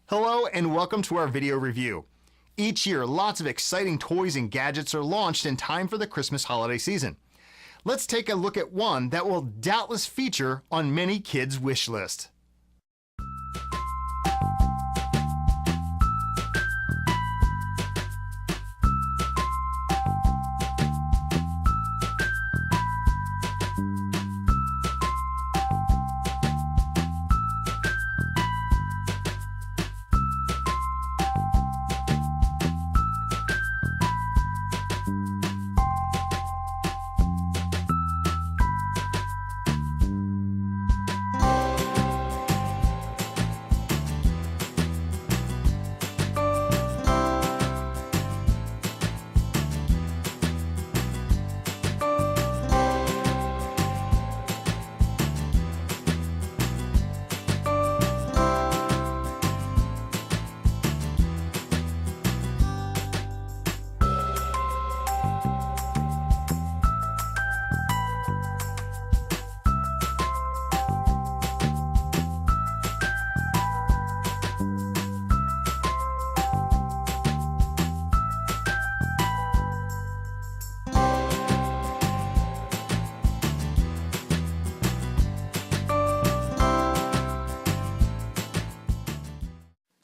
Hello and welcome to our video review. Each year, lots of exciting toys and gadgets are launched in time for the Christmas holiday season. Let's take a look at one that will doubtless feature on many kids' wish list.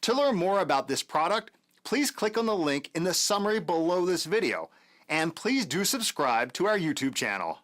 To learn more about this product, please click on the link in the summary below this video, and please do subscribe to our YouTube channel.